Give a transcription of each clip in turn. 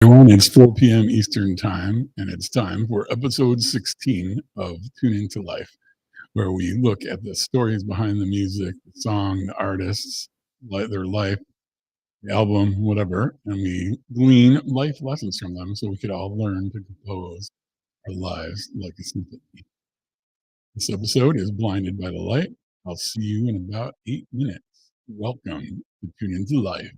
Everyone, it's 4 p.m. Eastern Time, and it's time for episode 16 of Tune Into Life, where we look at the stories behind the music, the song, the artists, their life, the album, whatever, and we glean life lessons from them so we could all learn to compose our lives like a symphony. This episode is Blinded by the Light. I'll see you in about 8 minutes. Welcome to Tune Into Life.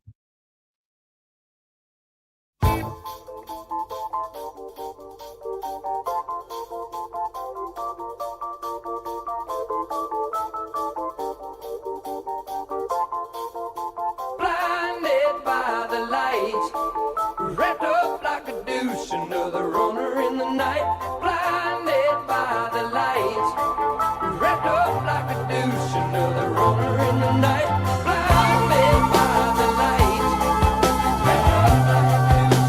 Blinded by the light, wrapped up like a douche, another runner in the night. Blinded by the light, wrapped up like a douche, another runner in the night. Blinded by the light, wrapped up like a douche.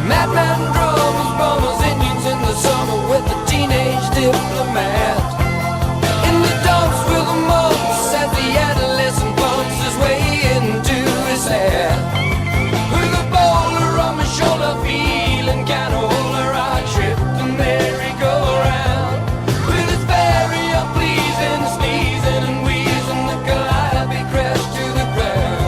Madman drums, bombers, Indians in the summer with the teenage diplomat. In the dumps with the mumps as the adolescent bumps his way into his hair. With a bowler on my shoulder, feeling kinda older, I tripped a merry-go-round. With its very unpleasing sneezing and wheezing, the calliope crashed to the ground.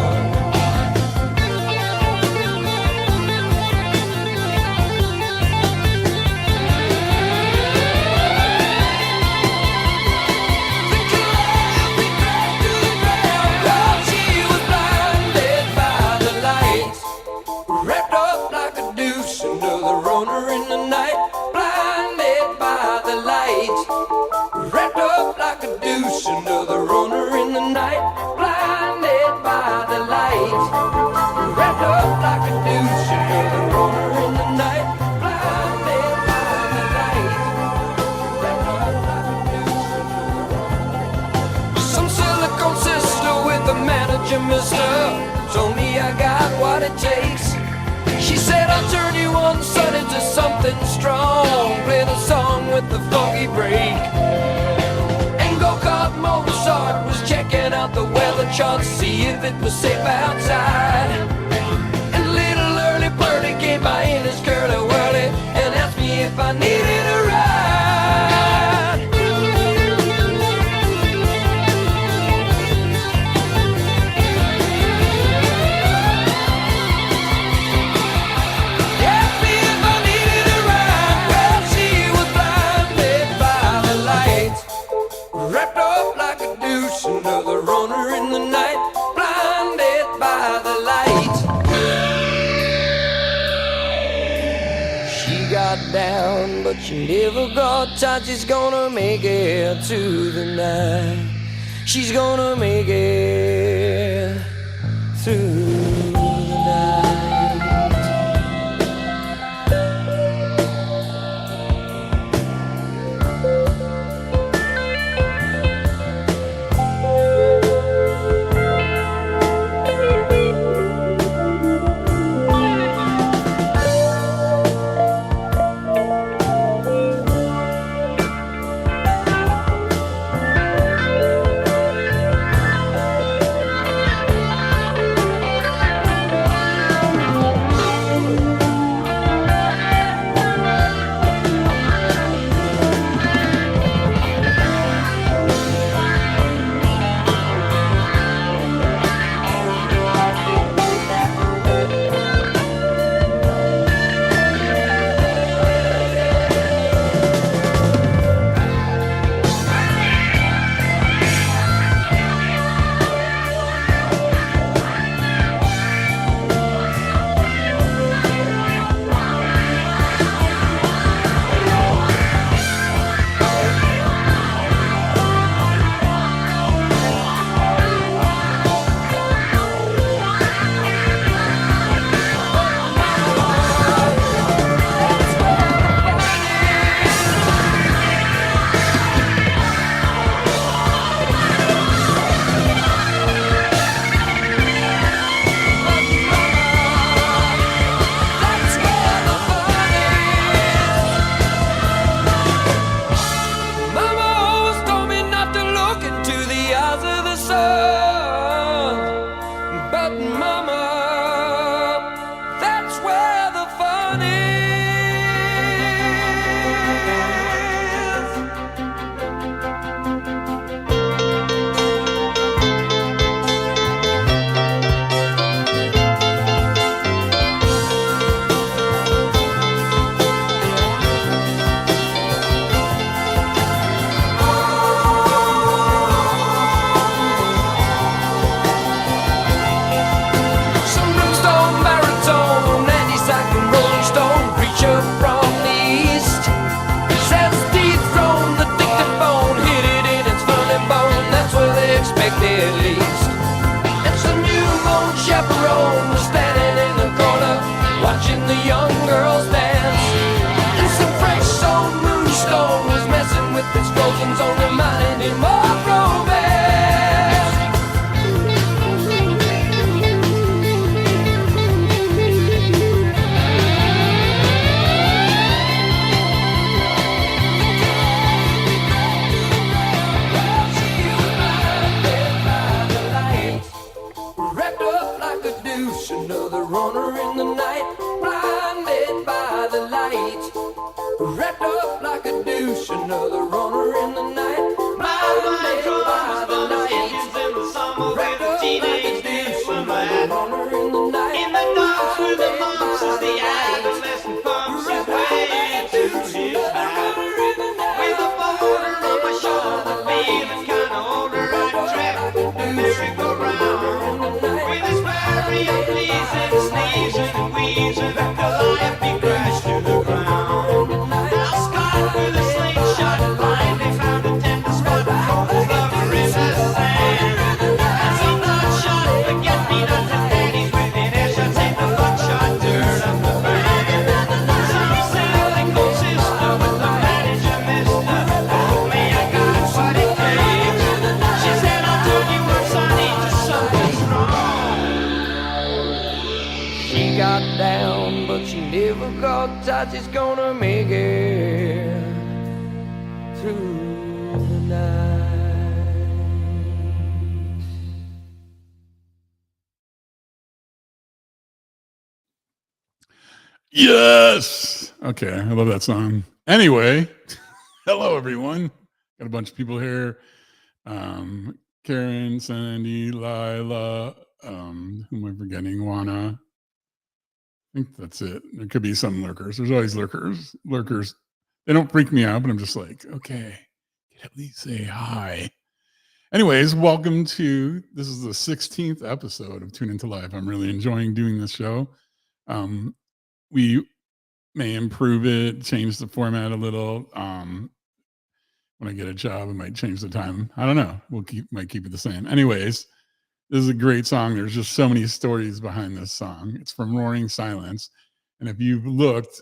Wrapped up like a douche, another runner in the night. Blinded by the light. Wrapped up like a douche, another runner in the night. Blinded by the light. Wrapped up like a douche, another runner in the night. Blinded by the light. Wrapped up like a douche, another runner. Some silicone sister with the manager, mister, told me I got what it takes. She said I'll turn you on, son, into something strong. Play the song with the funky break. And go-kart Mozart was checking out the weather chart, see if it was safe outside. And little early birdie came by in his curly-whirly and asked me if I needed a ride. Wrapped up like a douche, another runner in the night. Blinded by the light. She got down, but she never got tight. She's gonna make it to the night. She's gonna make it through the night. son. But mama, that's where the fun is. Some brimstone, baritone, anti-cyclone, rolling stone, preacher from the east. Says dethrone the dictaphone, hit it in its funny bone. That's what they expect at least. It's a newborn chaperone standing in the corner, watching the young girls dance. And some fresh soul moonstone was messing with his frozen zone, reminding him of romance. Wrapped up like a deuce, another runner in the night, blinded by the light. Wrapped up like a deuce, another runner in the night, blinded by the light. Wrapped up like a deuce, another runner in the night, in the dark with the monks as the adolescent pumps his way to his back. With a boulder on my shoulder, feeling kinda older, I track the merry-go-round. With his very unpleasing sneezing and wheezing, Goliath he crashed to the ground. Now scarred with a slingshot, blindly found a tender spot for his lover in the sand. And some bloodshot forget-me-not and daddies within earshot take the buckshot dirt up the band. Some sailing gold sister with the manager mister, oh me I got what it takes. She said I'll tell you once I need to something strong. She got down, but she never got tight. She's gonna make it through the night. Yes. Okay, I love that song. Anyway, hello everyone. Got a bunch of people here. Karen, Sandy, Lila, who am I forgetting? Juana. I think that's it. There could be some lurkers. There's always lurkers. Lurkers. They don't freak me out, but I'm just like, okay, at least say hi. Anyways, welcome to, this is the 16th episode of Tune Into Life. I'm really enjoying doing this show. We may improve it, change the format a little. When I get a job, I might change the time. I don't know. Might keep it the same. Anyways, this is a great song. There's just so many stories behind this song. It's from Roaring Silence. And if you've looked,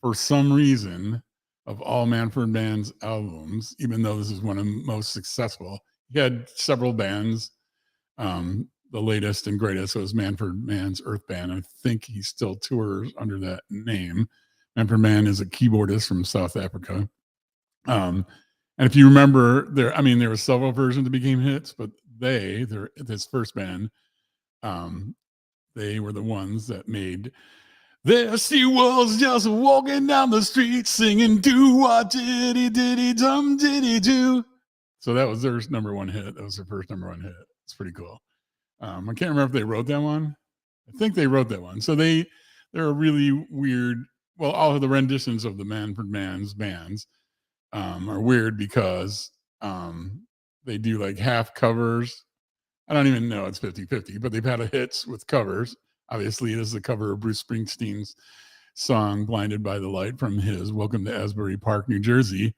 for some reason, of all Manfred Mann's albums, even though this is one of the most successful, he had several bands. The latest and greatest was Manfred Mann's Earth Band. I think he still tours under that name. Manfred Mann is a keyboardist from South Africa. And if you remember, there were several versions that became hits, but this first band, they were the ones that made There She Was Just Walking Down the Street Singing Do Wah Diddy Diddy Diddy Do. So that was their number one hit. That was their first number one hit. It's pretty cool. I can't remember if they wrote that one. I think they wrote that one. So they're a really weird, well, all of the renditions of the Manfred Mann's bands are weird because they do like half covers. I don't even know it's 50-50, but they've had hits with covers. Obviously, this is a cover of Bruce Springsteen's song Blinded by the Light from his Welcome to Asbury Park, New Jersey.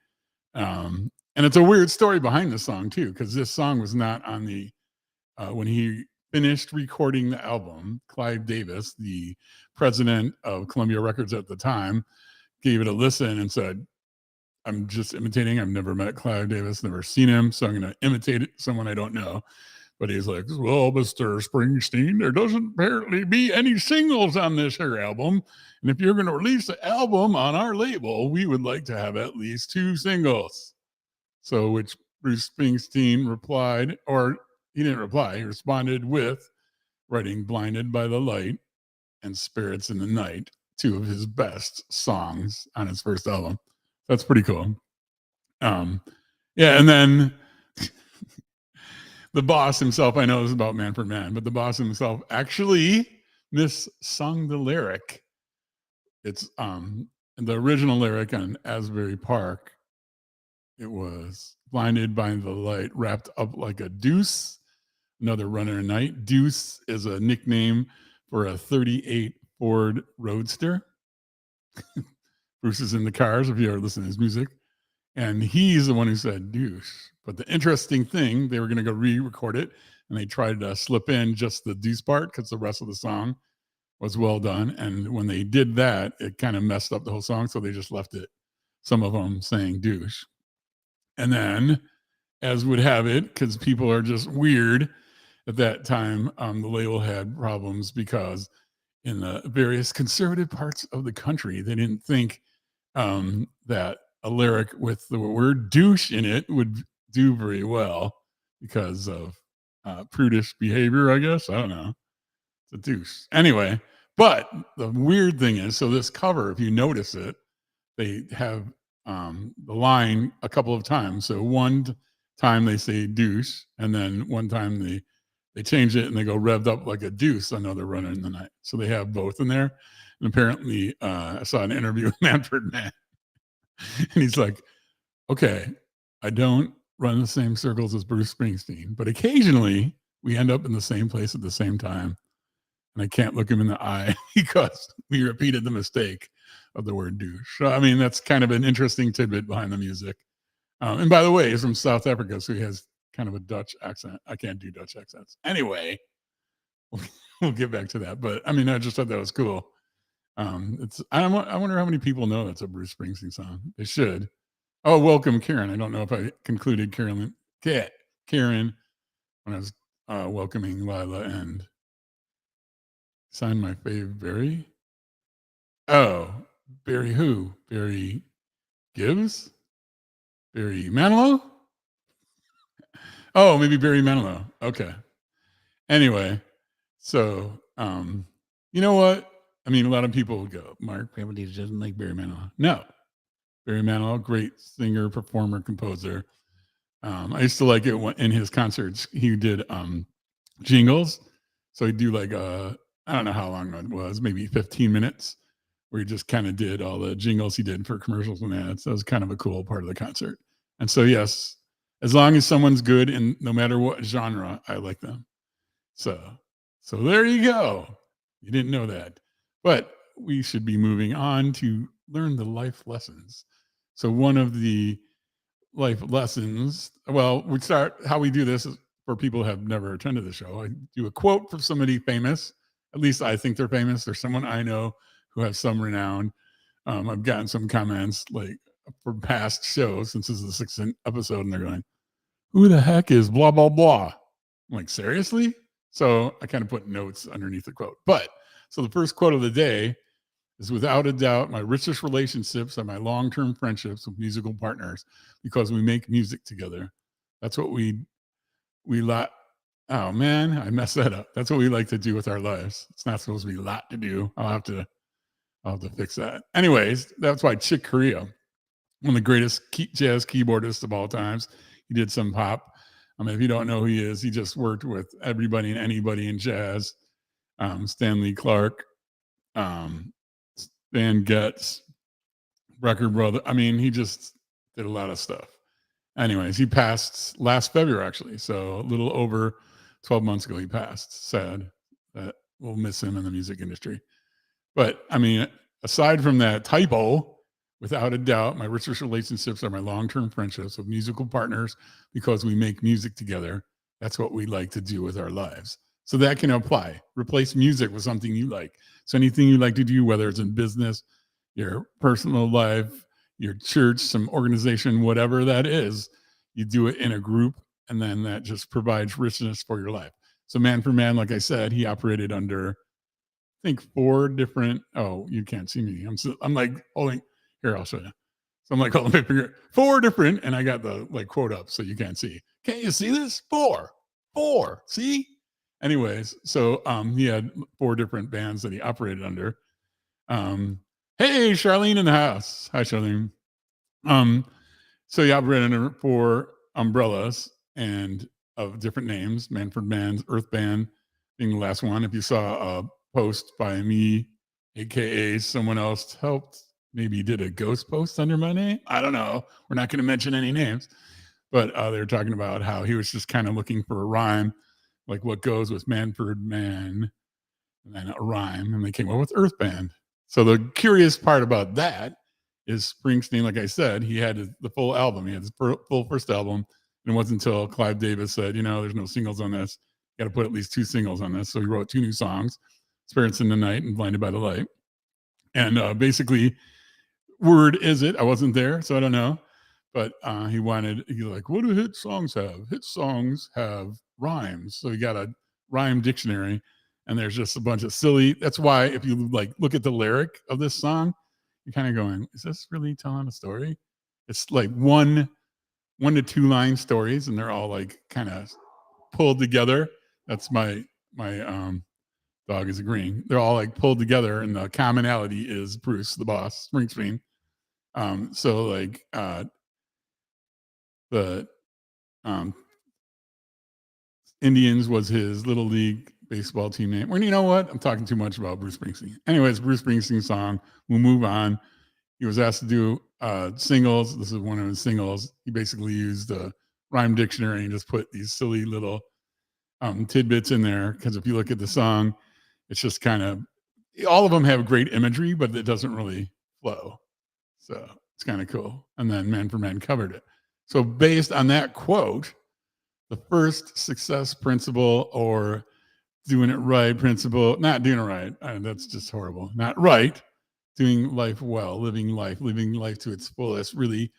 And it's a weird story behind the song, too, because this song was not on the, when he finished recording the album, Clive Davis, the president of Columbia Records at the time, gave it a listen and said, I'm just imitating. I've never met Clive Davis, never seen him, so I'm going to imitate someone I don't know. But he's like, well, Mr. Springsteen, there doesn't apparently be any singles on this here album. And if you're going to release the album on our label, we would like to have at least 2 singles. So which Bruce Springsteen replied, or he didn't reply. He responded with writing "Blinded by the Light" and "Spirits in the Night," two of his best songs on his first album. That's pretty cool. Yeah, and then the boss himself, I know this is about Manfred Mann, but the boss himself actually missung the lyric. It's the original lyric on Asbury Park. It was "Blinded by the light, wrapped up like a deuce, another runner night." Deuce is a nickname for a 38 Ford Roadster. Bruce is in the cars if you ever listen to his music. And he's the one who said deuce. But the interesting thing, they were going to go re-record it, and they tried to slip in just the deuce part because the rest of the song was well done. And when they did that, it kind of messed up the whole song, so they just left it, some of them saying douche. And then, as would have it, because people are just weird, at that time, the label had problems because in the various conservative parts of the country, they didn't think that a lyric with the word douche in it would do very well because of prudish behavior, I guess. I don't know. It's a douche. Anyway, but the weird thing is, so this cover, if you notice it, they have the line a couple of times. So one time they say douche, and then one time they change it and they go revved up like a deuce, another runner in the night. So they have both in there. And apparently, I saw an interview with Manfred Mann, and he's like, okay, I don't run the same circles as Bruce Springsteen, but occasionally we end up in the same place at the same time. And I can't look him in the eye because we repeated the mistake of the word douche. So, I mean, that's kind of an interesting tidbit behind the music. And by the way, he's from South Africa, so he has kind of a Dutch accent. I can't do Dutch accents. Anyway, we'll get back to that. But I mean, I just thought that was cool. I wonder how many people know that's a Bruce Springsteen song. They should. Oh, welcome, Karen. I don't know if I concluded Karen when I was welcoming Lila and signed my fave Barry. Oh, Barry who? Barry Gibbs? Barry Manilow? Oh, maybe Barry Manilow. Okay. Anyway, so you know what? I mean, a lot of people would go, Mark Pavlidis doesn't like Barry Manilow. No. Barry Manilow, great singer, performer, composer. I used to like it when, in his concerts. He did jingles. So he'd do like I don't know how long it was, maybe 15 minutes, where he just kind of did all the jingles he did for commercials and ads. That was kind of a cool part of the concert. And so, yes, as long as someone's good and no matter what genre, I like them. So there you go. You didn't know that. But we should be moving on to learn the life lessons. So one of the life lessons, well, we start, how we do this is for people who have never attended the show. I do a quote from somebody famous. At least I think they're famous. There's someone I know who has some renown. I've gotten some comments like from past shows, since this is the 6th episode, and they're going, who the heck is blah, blah, blah? I'm like, seriously? So I kind of put notes underneath the quote. But so the first quote of the day is, without a doubt, my richest relationships are my long-term friendships with musical partners because we make music together. That's what we like. Oh man, I messed that up. That's what we like to do with our lives. It's not supposed to be a lot to do. I'll have to fix that. Anyways, that's why Chick Corea, one of the greatest jazz keyboardists of all times, he did some pop. I mean, if you don't know who he is, he just worked with everybody and anybody in jazz. Stanley Clarke, Stan Getz, Record Brother. I mean, he just did a lot of stuff. Anyways, he passed last February, actually. So a little over 12 months ago, he passed. Sad that we'll miss him in the music industry. But I mean, aside from that typo, without a doubt, my richest relationships are my long-term friendships with musical partners because we make music together. That's what we like to do with our lives. So that can apply. Replace music with something you like. So anything you like to do, whether it's in business, your personal life, your church, some organization, whatever that is, you do it in a group, and then that just provides richness for your life. So Manfred Mann, like I said, he operated under, I think, 4 different, oh, you can't see me. I'm like holding, here, I'll show you. So I'm like holding my finger, 4 different, and I got the like quote up so you can't see. Can't you see this? 4. 4. See? Anyways, so he had 4 different bands that he operated under. Hey, Charlene in the house. Hi, Charlene. So he operated under 4 umbrellas and of different names. Manfred Mann's Earth Band being the last one. If you saw a post by me, aka someone else helped, maybe did a ghost post under my name. I don't know. We're not going to mention any names, but they were talking about how he was just kind of looking for a rhyme, like what goes with Manfred Mann, and then a rhyme, and they came up with Earth Band. So the curious part about that is Springsteen, like I said, he had the full album. He had his full first album. And it wasn't until Clive Davis said, there's no singles on this. You got to put at least 2 singles on this. So he wrote 2 new songs, Spirits in the Night and Blinded by the Light. And basically, word is it, I wasn't there, so I don't know. But he's like, what do hit songs have? Hit songs have rhymes. So he got a rhyme dictionary. And there's just a bunch of silly. That's why if you like look at the lyric of this song, you're kind of going, is this really telling a story? It's like 1 to 2 line stories, and they're all like kind of pulled together. That's my dog is agreeing. They're all like pulled together, and the commonality is Bruce, the boss, Springsteen. So like the Indians was his little league baseball team name. Well, you know what? I'm talking too much about Bruce Springsteen. Anyways, Bruce Springsteen song. We'll move on. He was asked to do singles. This is one of his singles. He basically used the rhyme dictionary and just put these silly little tidbits in there. Because if you look at the song, it's just kind of, all of them have great imagery, but it doesn't really flow. So it's kind of cool. And then Manfred Mann covered it. So based on that quote, the first success principle or doing it right principle, not doing it right. That's just horrible. Not right. Doing life well, living life to its fullest, really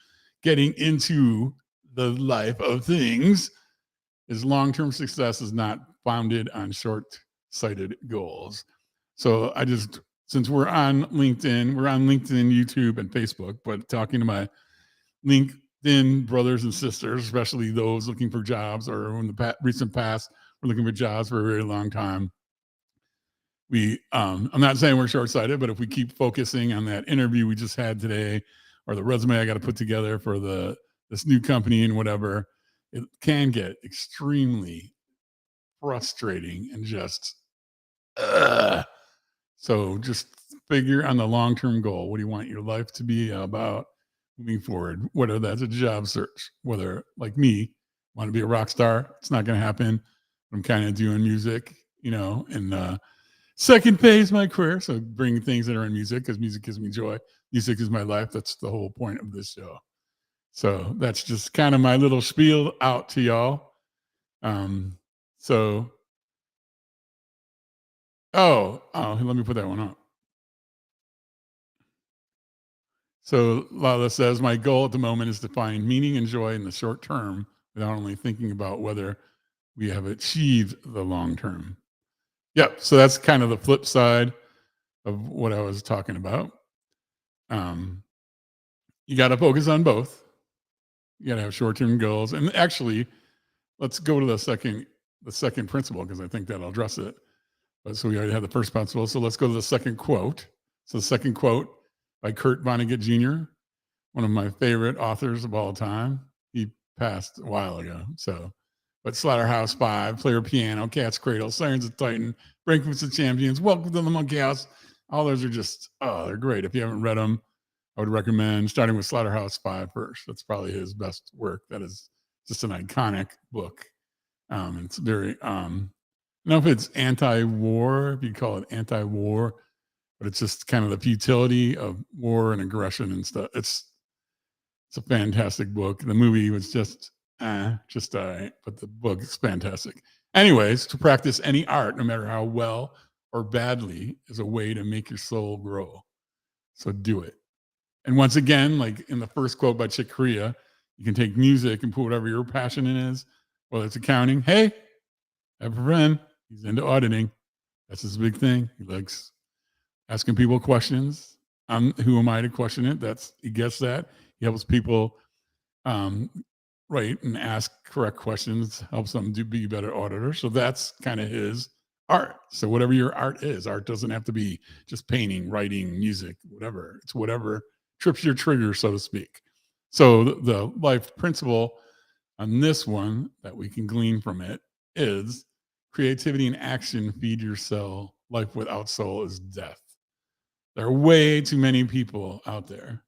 getting into the life of things is long-term success is not founded on short-sighted goals. So since we're on LinkedIn, YouTube, and Facebook, but talking to my LinkedIn brothers and sisters, especially those looking for jobs or in the recent past were looking for jobs for a very long time. I'm not saying we're short-sighted, but if we keep focusing on that interview we just had today or the resume I got to put together for this new company and whatever, it can get extremely frustrating and just so just figure on the long-term goal. What do you want your life to be about moving forward? Whether that's a job search, whether like me, want to be a rock star, it's not going to happen. I'm kind of doing music, and second phase of my career. So bring things that are in music because music gives me joy. Music is my life. That's the whole point of this show. So that's just kind of my little spiel out to y'all. Let me put that one up. So Lala says, my goal at the moment is to find meaning and joy in the short term without only thinking about whether we have achieved the long term. Yep. So that's kind of the flip side of what I was talking about. You got to focus on both. You got to have short-term goals. And actually, let's go to the second principle because I think that'll address it. But so we already had the first principle. So let's go to the second quote. So the second quote by Kurt Vonnegut Jr., one of my favorite authors of all time. He passed a while ago. But Slaughterhouse-Five, Player Piano, Cat's Cradle, Sirens of Titan, Breakfast of Champions, Welcome to the Monkey House. All those are just, they're great. If you haven't read them, I would recommend starting with Slaughterhouse-Five first. That's probably his best work. That is just an iconic book. It's very, I don't know if it's anti-war, if you call it anti-war, but it's just kind of the futility of war and aggression and stuff. It's a fantastic book. The movie was just all right, but the book is fantastic. Anyways, to practice any art, no matter how well or badly, is a way to make your soul grow. So do it. And once again, like in the first quote by Chick Corea, you can take music and put whatever your passion in is, whether it's accounting. Hey, I have a friend. He's into auditing. That's his big thing. He likes asking people questions. Who am I to question it? He gets that. He helps people write and ask correct questions, helps them to be a better auditor. So that's kind of his art. So whatever your art doesn't have to be just painting, writing, music, whatever. It's whatever trips your trigger, so to speak. So the life principle on this one that we can glean from it is creativity and action feed your soul. Life without soul is death. There are way too many people out there.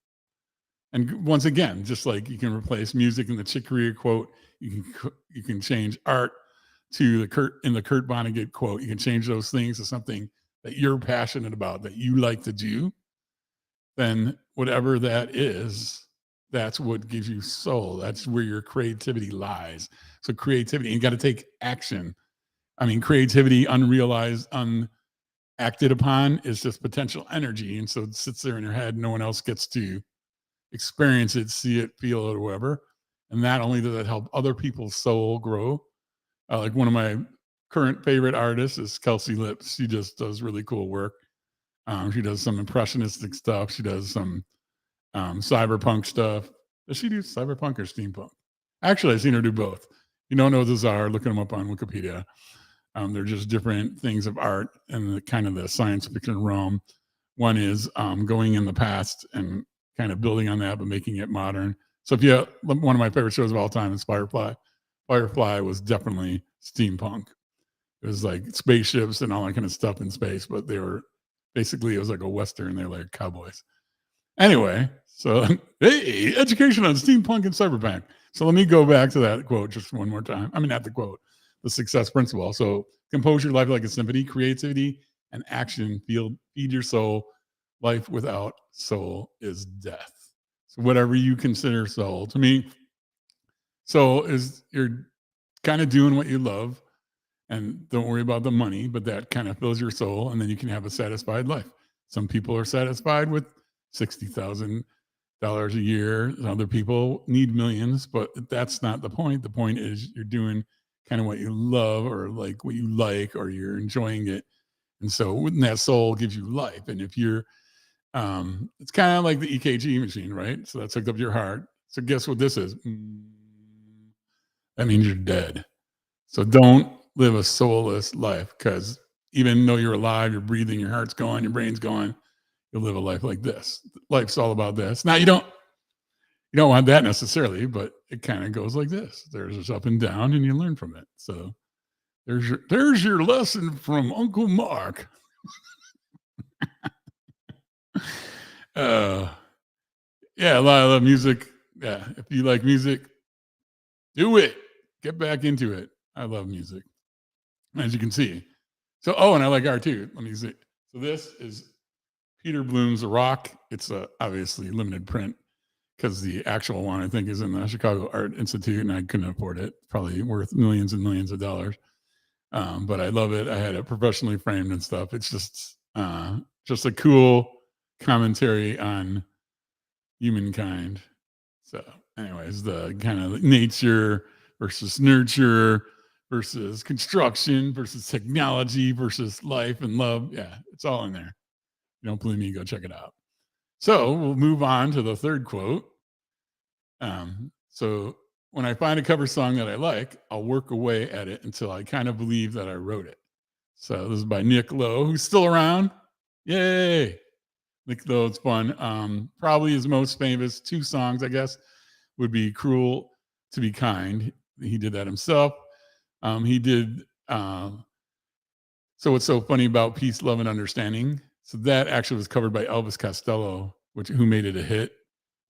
And once again, just like you can replace music in the Chick Corea quote, you can change art to the Kurt Vonnegut quote. You can change those things to something that you're passionate about, that you like to do. Then whatever that is, that's what gives you soul. That's where your creativity lies. So creativity, you got to take action. I mean, creativity, unrealized, unacted upon, is just potential energy. And so it sits there in your head. No one else gets to experience it, see it, feel it, or whatever. And not only does it help other people's soul grow, like one of my current favorite artists is Kelsey Lips. She just does really cool work. She does some impressionistic stuff. She does some cyberpunk stuff. Does she do cyberpunk or steampunk? Actually, I've seen her do both. You don't know what those are, look them up on Wikipedia. They're just different things of art and the kind of the science fiction realm. One is going in the past and kind of building on that, but making it modern. So if you one of my favorite shows of all time is Firefly. Firefly was definitely steampunk. It was like spaceships and all that kind of stuff in space, but they were basically, it was like a Western. They were like cowboys. Anyway, so hey, education on steampunk and cyberpunk. So let me go back to that quote just one more time. I mean, not the quote, the success principle. So compose your life like a symphony, creativity and action feed your soul. Life without soul is death. So whatever you consider soul, to me, soul is you're kind of doing what you love and don't worry about the money, but that kind of fills your soul and then you can have a satisfied life. Some people are satisfied with $60,000 a year. Other people need millions, but that's not the point. The point is you're doing kind of what you love or like what you like, or you're enjoying it. And so that soul gives you life. And if you're, it's kind of like the EKG machine, right? So that's hooked up to your heart. So guess what this is? That means you're dead. So don't live a soulless life, because even though you're alive, you're breathing, your heart's going, your brain's going, you'll live a life like this. Life's all about this. Now you don't want that necessarily, but it kind of goes like this. There's this up and down, and you learn from it. So there's your lesson from Uncle Mark. Yeah, a lot of music. Yeah, if you like music, do it. Get back into it. I love music, as you can see. So, and I like art too. Let me see. So this is Peter Bloom's The Rock. It's obviously limited print because the actual one I think is in the Chicago Art Institute, and I couldn't afford it. Probably worth millions and millions of dollars. But I love it. I had it professionally framed and stuff. It's just a cool commentary on humankind. So, anyways, the kind of nature versus nurture versus construction versus technology versus life and love. Yeah, it's all in there. You don't believe me? Go check it out. So we'll move on to the third quote. So when I find a cover song that I like, I'll work away at it until I kind of believe that I wrote it. So this is by Nick Lowe, who's still around. Yay! Nick Lowe, it's fun. Probably his most famous two songs, I guess, would be Cruel to Be Kind. He did that himself. He did So What's So Funny About Peace, Love, and Understanding. So that actually was covered by Elvis Costello, who made it a hit.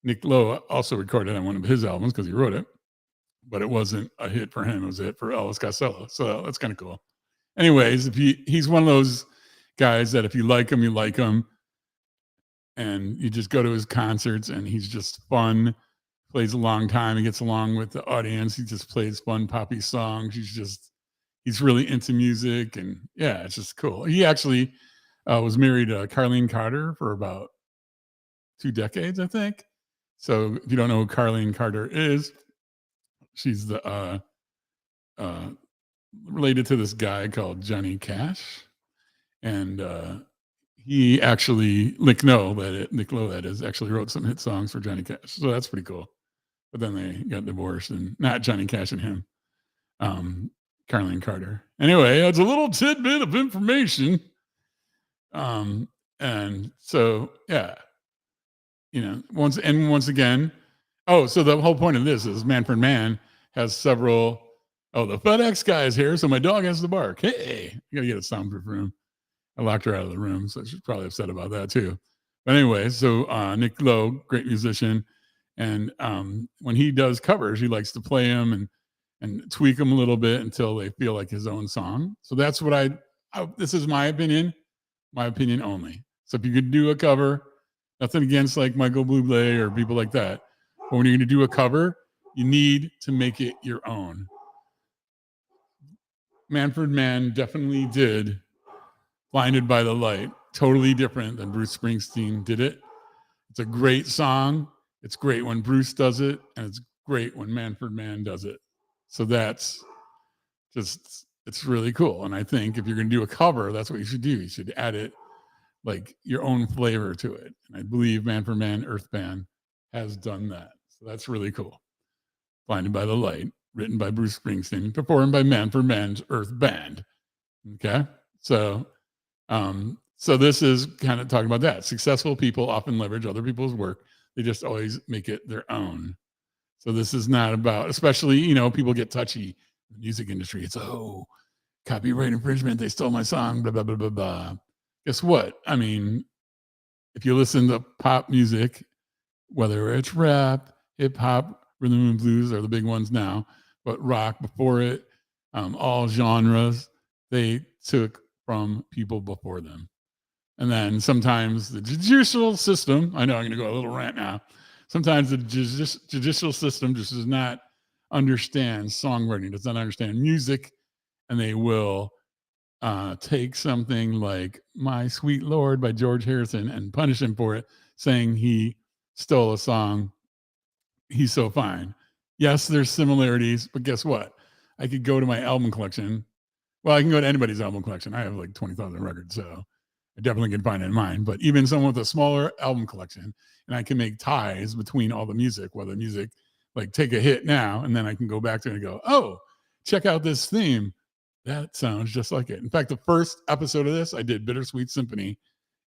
Nick Lowe also recorded on one of his albums because he wrote it, but it wasn't a hit for him. It was a hit for Elvis Costello. So that's kind of cool. Anyways, he's one of those guys that if you like him, you like him. And you just go to his concerts and he's just fun, plays a long time. He gets along with the audience. He just plays fun poppy songs. He's really into music, and yeah, it's just cool. He actually was married to Carlene Carter for about 2 decades, I think. So if you don't know who Carlene Carter is, she's the related to this guy called Johnny Cash. And he actually, Nick Lowe, that is, actually wrote some hit songs for Johnny Cash. So that's pretty cool. but then they got divorced, and not Johnny Cash and him, Carlene Carter. Anyway, that's a little tidbit of information. And so, yeah, once again, so the whole point of this is Manfred Mann has several. Oh, the FedEx guy is here, so my dog has to bark. Hey, I gotta get a soundproof room. I locked her out of the room, so she's probably upset about that too. But anyway, so Nick Lowe, great musician, and when he does covers, he likes to play them and tweak them a little bit until they feel like his own song. So that's what this is my opinion only. So if you could do a cover, nothing against like Michael Bublé or people like that, but when you're going to do a cover, you need to make it your own. Manfred Mann definitely did Blinded by the Light, totally different than Bruce Springsteen did it. It's a great song. It's great when Bruce does it, and it's great when Manfred Mann does it. So that's just, it's really cool. And I think if you're going to do a cover, that's what you should do. You should add it like your own flavor to it. And I believe Manfred Mann Earth Band has done that. So that's really cool. Blinded by the Light, written by Bruce Springsteen, performed by Manfred Mann's Earth Band. Okay. So this is kind of talking about that. Successful people often leverage other people's work. They just always make it their own. So this is not about, especially, people get touchy in the music industry. It's, copyright infringement. They stole my song, blah, blah, blah, blah, blah. Guess what? I mean, if you listen to pop music, whether it's rap, hip hop, rhythm and blues are the big ones now, but rock before it, all genres, they took from people before them. And then sometimes the judicial system, I know I'm going to go a little rant now. Sometimes the judicial system just does not understand songwriting, does not understand music, and they will take something like My Sweet Lord by George Harrison and punish him for it, saying he stole a song. He's so fine. Yes, there's similarities, but guess what? I could go to my album collection. Well, I can go to anybody's album collection. I have like 20,000 records, so I definitely can find it in mine. But even someone with a smaller album collection, and I can make ties between all the music, whether music, like take a hit now, and then I can go back to it and go, oh, check out this theme. That sounds just like it. In fact, the first episode of this, I did Bittersweet Symphony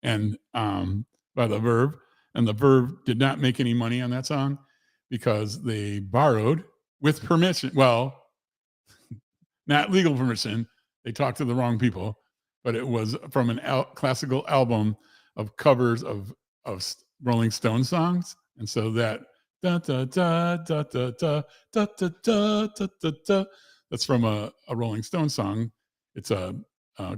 and by The Verve. And The Verve did not make any money on that song because they borrowed with permission. Well, not legal permission. They talked to the wrong people, but it was from an classical album of covers of Rolling Stone songs. And so that da da da da da da da da da da da da, that's from a Rolling Stone song. It's a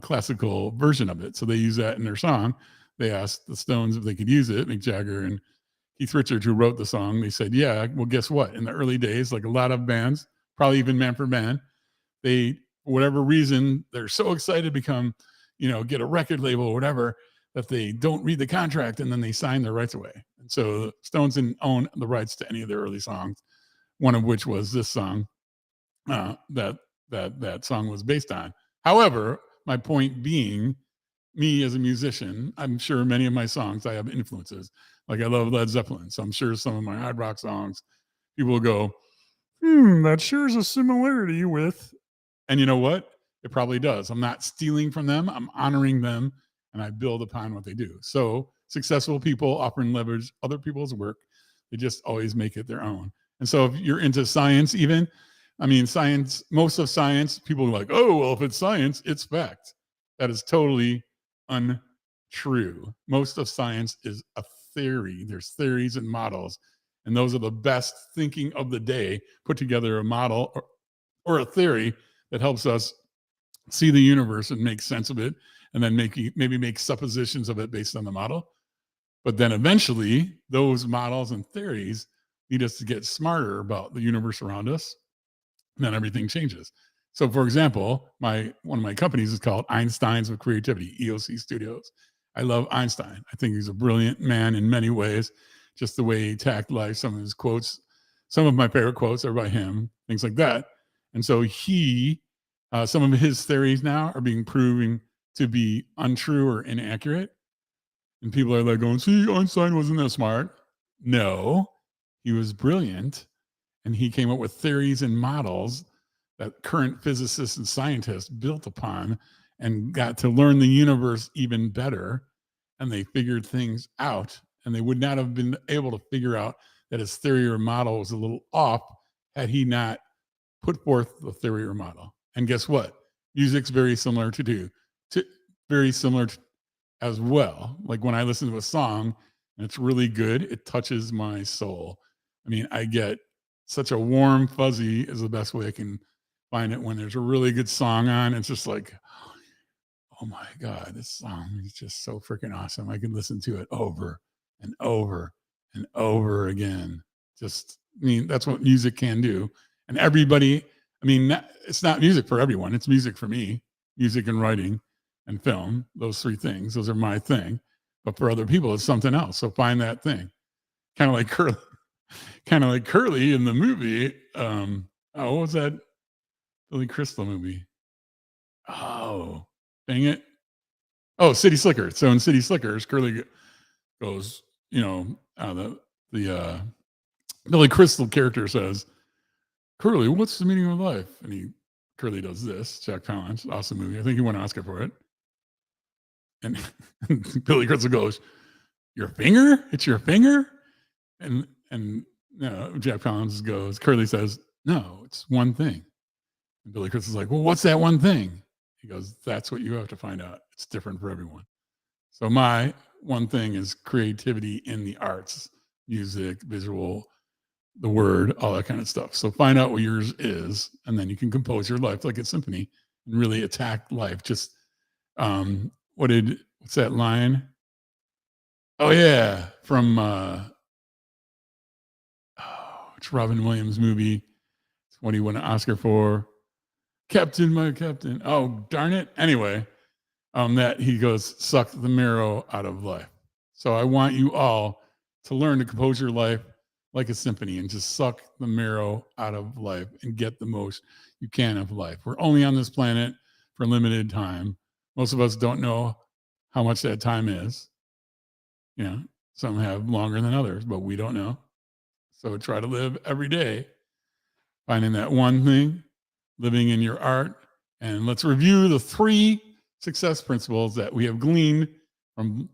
classical version of it. So they use that in their song. They asked the Stones if they could use it. Mick Jagger and Keith Richards, who wrote the song, they said, yeah, well, guess what? In the early days, like a lot of bands, probably even Manfred Mann, they, for whatever reason, they're so excited to become, get a record label or whatever, that they don't read the contract and then they sign their rights away. And so Stones didn't own the rights to any of their early songs, one of which was this song that song was based on. However, my point being, me as a musician, I'm sure many of my songs, I have influences. Like I love Led Zeppelin. So I'm sure some of my hard rock songs, people will go, that sure is a similarity with, and you know what? It probably does. I'm not stealing from them. I'm honoring them, and I build upon what they do. So successful people often leverage other people's work. They just always make it their own. And so if you're into science, even, science, most of science, people are like, oh, well, if it's science, it's fact. That is totally untrue. Most of science is a theory. There's theories and models, and those are the best thinking of the day. Put together a model or a theory that helps us see the universe and make sense of it, and then maybe make suppositions of it based on the model. But then eventually, those models and theories lead us to get smarter about the universe around us, and then everything changes. So, for example, one of my companies is called Einsteins of Creativity, EOC Studios. I love Einstein. I think he's a brilliant man in many ways, just the way he tackled life. Some of his quotes, some of my favorite quotes are by him, things like that. And so some of his theories now are being proven to be untrue or inaccurate. And people are like going, see, Einstein wasn't that smart. No, he was brilliant. and he came up with theories and models that current physicists and scientists built upon and got to learn the universe even better. And they figured things out, and they would not have been able to figure out that his theory or model was a little off had he not put forth the theory or model. And guess what? Music's very similar very similar as well. Like when I listen to a song and it's really good, it touches my soul. I mean, I get such a warm fuzzy is the best way I can find it when there's a really good song on. It's just like, oh my God, this song is just so freaking awesome. I can listen to it over and over and over again. Just, I mean, that's what music can do. And everybody, I mean, it's not music for everyone. It's music for me, music and writing and film. Those three things, those are my thing. But for other people, it's something else. So find that thing. Kind of like Curly in the movie. What was that Billy Crystal movie? Oh, dang it. Oh, City Slickers. So in City Slickers, Curly goes, the Billy Crystal character says, Curly, what's the meaning of life? And Curly does this. Jack Palance, awesome movie. I think he won an Oscar for it. And Billy Crystal goes, your finger? It's your finger? And Jack Palance goes, Curly says, no, it's one thing. And Billy Crystal's like, well, what's that one thing? He goes, that's what you have to find out. It's different for everyone. So my one thing is creativity in the arts, music, visual, the word, all that kind of stuff. So find out what yours is, and then you can compose your life like a symphony and really attack life. Just what's that line? Oh yeah, from it's Robin Williams movie. It's what he won an Oscar for. Captain, my captain. Oh, darn it. Anyway, that he goes, suck the marrow out of life. So I want you all to learn to compose your life like a symphony and just suck the marrow out of life and get the most you can of life. We're only on this planet for limited time. Most of us don't know how much that time is. Some have longer than others, but we don't know. So try to live every day, finding that one thing, living in your art. And let's review the 3 success principles that we have gleaned from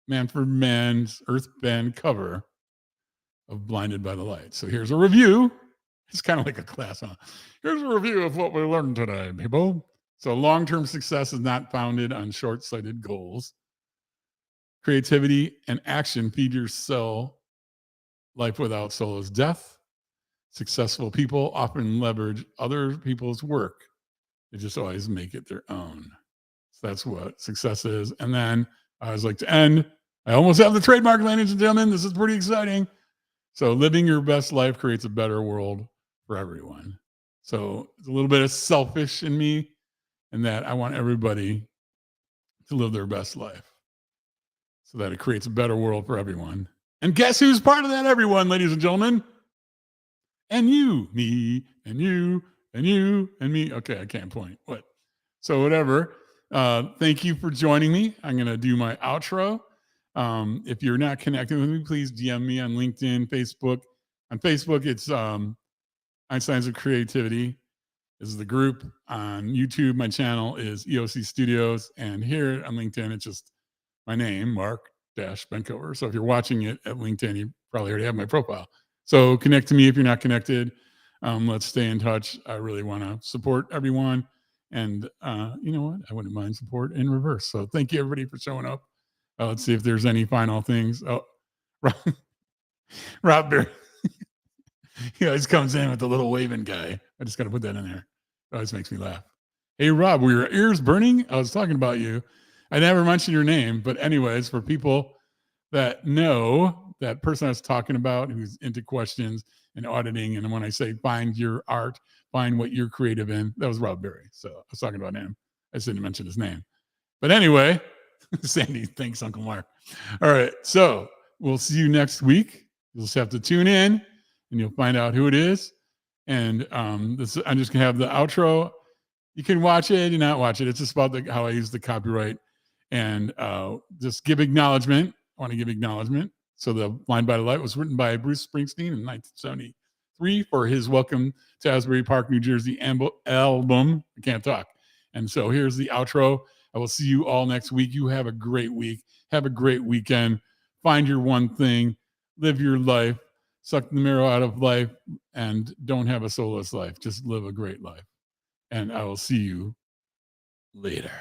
Manfred Mann's Earth Band cover of Blinded by the Light. So here's a review. It's kind of like a class, huh? Here's a review of what we learned today, people. So long-term success is not founded on short-sighted goals. Creativity and action feed your soul. Life without soul is death. Successful people often leverage other people's work. They just always make it their own. So that's what success is. And then I always like to end. I almost have the trademark, ladies and gentlemen. This is pretty exciting. So living your best life creates a better world for everyone. So it's a little bit of selfish in me in that I want everybody to live their best life so that it creates a better world for everyone. And guess who's part of that everyone, ladies and gentlemen? And you, me, and you, and you, and me. Okay, I can't point. What? So whatever. Thank you for joining me. I'm going to do my outro. If you're not connected with me, please DM me on LinkedIn, Facebook. On Facebook, it's Einsteins of Creativity. This is the group. On YouTube, my channel is EOC Studios. And here on LinkedIn, it's just my name, Mark-Benkover. So if you're watching it at LinkedIn, you probably already have my profile. So connect to me if you're not connected. Let's stay in touch. I really want to support everyone. And you know what? I wouldn't mind support in reverse. So thank you, everybody, for showing up. Let's see if there's any final things. Oh, Rob Berry. He always comes in with the little waving guy. I just got to put that in there. It always makes me laugh. Hey, Rob, were your ears burning? I was talking about you. I never mentioned your name. But anyways, for people that know that person I was talking about who's into questions and auditing, and when I say find your art, find what you're creative in, that was Rob Berry. So I was talking about him. I just didn't mention his name. But anyway, Sandy, thanks, Uncle Mark. All right, so we'll see you next week. You'll just have to tune in, and you'll find out who it is. And I'm just going to have the outro. You can watch it, you not watch it. It's just about how I use the copyright. And just give acknowledgement. I want to give acknowledgement. So the Blind by the Light was written by Bruce Springsteen in 1970. 3 for his Welcome to Asbury Park, New Jersey album. I can't talk. And so here's the outro. I will see you all next week. You have a great week. Have a great weekend. Find your one thing. Live your life. Suck the marrow out of life. And don't have a soulless life. Just live a great life. And I will see you later.